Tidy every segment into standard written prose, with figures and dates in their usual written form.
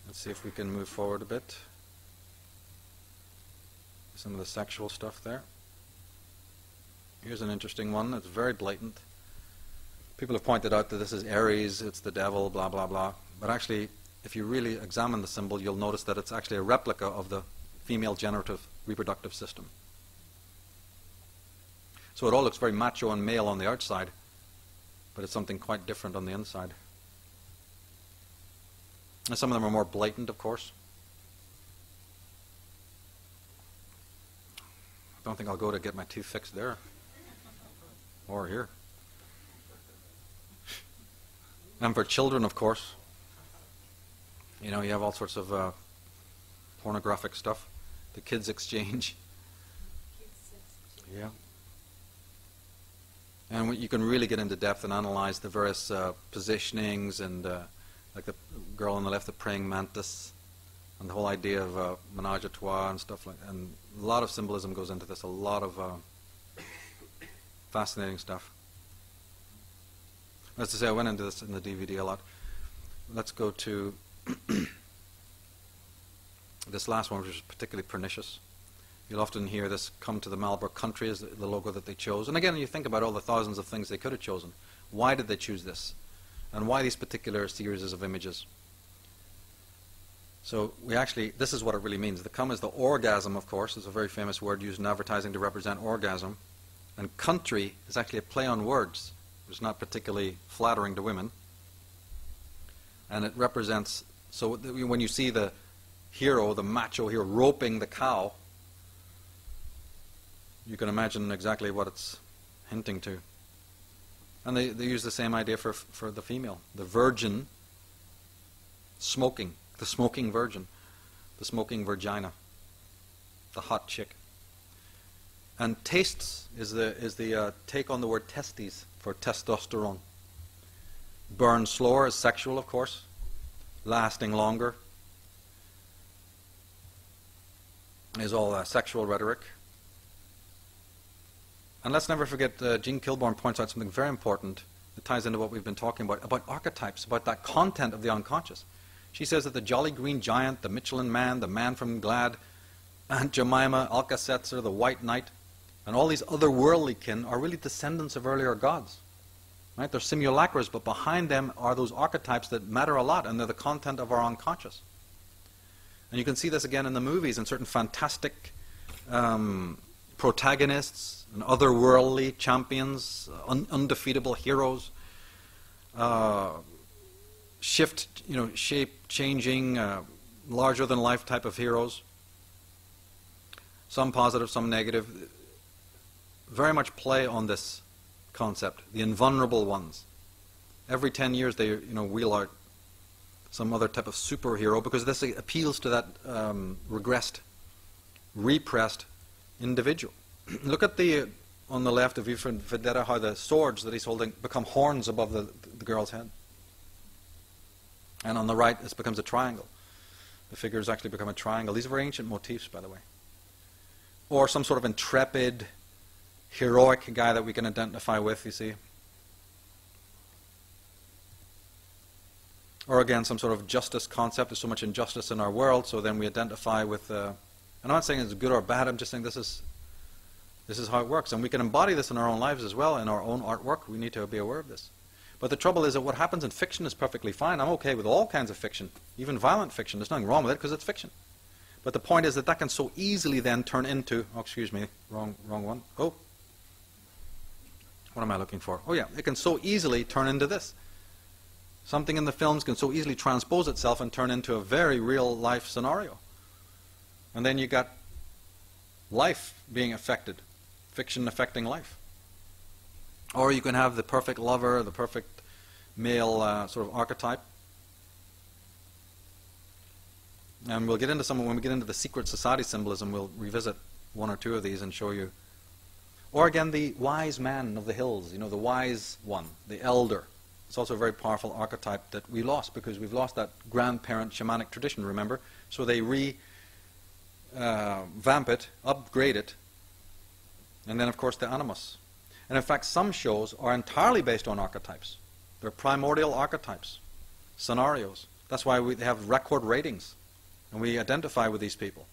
Let's see if we can move forward a bit. Some of the sexual stuff there. Here's an interesting one. It's very blatant. People have pointed out that this is Aries, it's the devil, blah, blah, blah. But actually, if you really examine the symbol, you'll notice that it's actually a replica of the female generative reproductive system. So it all looks very macho and male on the outside, but it's something quite different on the inside. And some of them are more blatant, of course. I don't think I'll go to get my teeth fixed there. Or here. And for children, of course, you know, you have all sorts of pornographic stuff. The kids exchange. Yeah. And you can really get into depth and analyze the various positionings and like the girl on the left, the praying mantis, and the whole idea of menage a trois and stuff like that. And a lot of symbolism goes into this, a lot of fascinating stuff. As I say, I went into this in the DVD a lot. Let's go to this last one, which is particularly pernicious. You'll often hear this come to the Marlborough country as the logo that they chose. And again, you think about all the thousands of things they could have chosen. Why did they choose this? And why these particular series of images? So we actually, this is what it really means. The come is the orgasm, of course. It's a very famous word used in advertising to represent orgasm. And country is actually a play on words. It's not particularly flattering to women. And it represents, so when you see the hero, the macho hero, roping the cow, you can imagine exactly what it's hinting to. And they use the same idea for the female. The virgin smoking, the smoking virgin, the smoking virgina, the hot chick. And tastes is the take on the word testes for testosterone. Burn slower is sexual, of course. Lasting longer is all sexual rhetoric. And let's never forget, Jean Kilbourne points out something very important that ties into what we've been talking about archetypes, about that content of the unconscious. She says that the Jolly Green Giant, the Michelin Man, the Man from Glad, Aunt Jemima, Alka-Seltzer, the White Knight, and all these other worldly kin are really descendants of earlier gods. Right? They're simulacras, but behind them are those archetypes that matter a lot, and they're the content of our unconscious. And you can see this again in the movies, in certain fantastic protagonists and otherworldly champions, undefeatable heroes, shape-changing, larger-than-life type of heroes. Some positive, some negative. Very much play on this concept, the invulnerable ones. Every 10 years they wheel out some other type of superhero because this appeals to that regressed, repressed individual. Look at on the left of you from Vendetta, how the swords that he's holding become horns above the girl's head. And on the right, this becomes a triangle. The figures actually become a triangle. These are very ancient motifs, by the way. Or some sort of intrepid, heroic guy that we can identify with, you see. Or again, some sort of justice concept. There's so much injustice in our world, so then we identify with... I'm not saying it's good or bad, I'm just saying this is how it works. And we can embody this in our own lives as well, in our own artwork. We need to be aware of this. But the trouble is that what happens in fiction is perfectly fine. I'm okay with all kinds of fiction, even violent fiction. There's nothing wrong with it because it's fiction. But the point is that can so easily then turn into... Oh, excuse me, wrong one. Oh. What am I looking for? Oh yeah, it can so easily turn into this. Something in the films can so easily transpose itself and turn into a very real life scenario. And then you got life being affected, fiction affecting life. Or you can have the perfect lover, the perfect male sort of archetype. And we'll get into some, when we get into the secret society symbolism, we'll revisit one or two of these and show you. Or again, the wise man of the hills, the wise one, the elder. It's also a very powerful archetype that we lost because we've lost that grandparent shamanic tradition, remember? So they vamp it, upgrade it, and then of course the animus. And in fact, some shows are entirely based on archetypes. They're primordial archetypes, scenarios. That's why we have record ratings, and we identify with these people.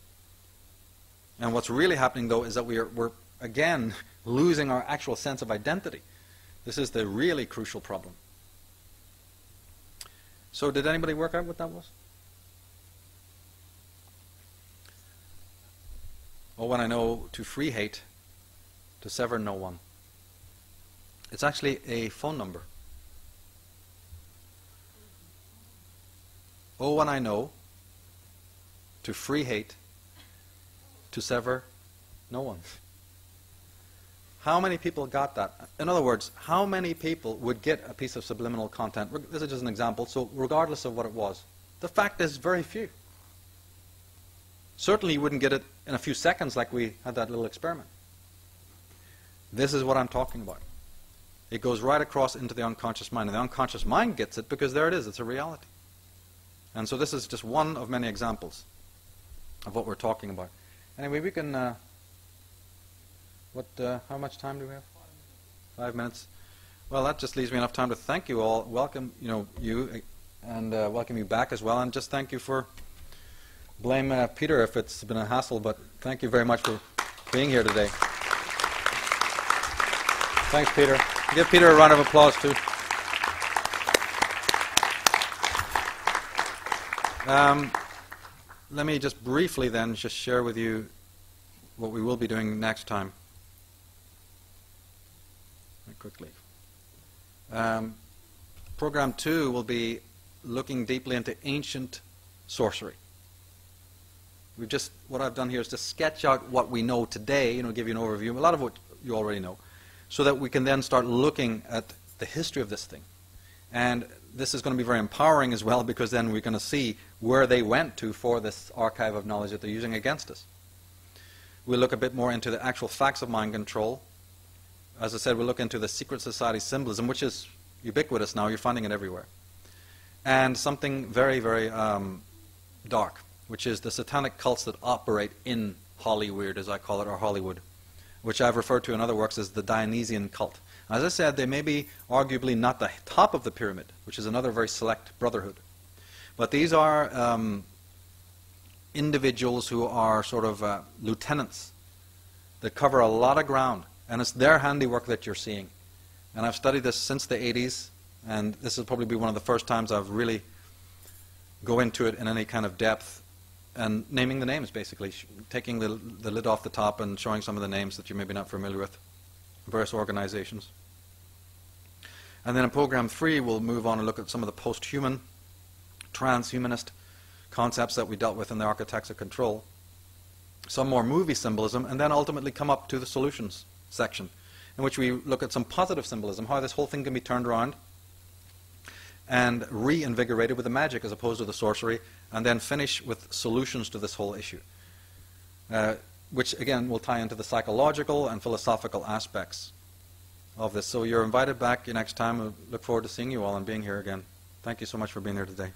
And what's really happening, though, is that we're again losing our actual sense of identity. This is the really crucial problem. So did anybody work out what that was? Oh, when I know to free hate, to sever no one. It's actually a phone number. Oh, when I know to free hate, to sever no one. How many people got that? In other words, how many people would get a piece of subliminal content? This is just an example, so regardless of what it was. The fact is, very few. Certainly you wouldn't get it in a few seconds like we had that little experiment. This is what I'm talking about. It goes right across into the unconscious mind, and the unconscious mind gets it because there it is, it's a reality. And so this is just one of many examples of what we're talking about. Anyway, we can, how much time do we have? 5 minutes. Well, that just leaves me enough time to thank you all, welcome you, and welcome you back as well, and just thank you for, blame Peter if it's been a hassle, but thank you very much for being here today. Thanks, Peter. Give Peter a round of applause, too. Let me just briefly then just share with you what we will be doing next time. Very quickly. Program 2 will be looking deeply into ancient sorcery. What I've done here is to sketch out what we know today, give you an overview, a lot of what you already know, so that we can then start looking at the history of this thing. And this is going to be very empowering as well, because then we're going to see where they went to for this archive of knowledge that they're using against us. We'll look a bit more into the actual facts of mind control. As I said, we'll look into the secret society symbolism, which is ubiquitous now. You're finding it everywhere. And something very, very dark, which is the satanic cults that operate in Hollyweird, as I call it, or Hollywood, which I've referred to in other works as the Dionysian cult. As I said, they may be arguably not the top of the pyramid, which is another very select brotherhood. But these are individuals who are sort of lieutenants that cover a lot of ground, and it's their handiwork that you're seeing. And I've studied this since the 80s, and this will probably be one of the first times I've really go into it in any kind of depth, and naming the names, basically, taking the lid off the top and showing some of the names that you may be not familiar with, various organizations. And then in Program 3, we'll move on and look at some of the post-human, transhumanist concepts that we dealt with in the Architects of Control, some more movie symbolism, and then ultimately come up to the solutions section, in which we look at some positive symbolism, how this whole thing can be turned around and reinvigorated with the magic as opposed to the sorcery, and then finish with solutions to this whole issue, which again will tie into the psychological and philosophical aspects of this. So you're invited back next time. I look forward to seeing you all and being here again. Thank you so much for being here today.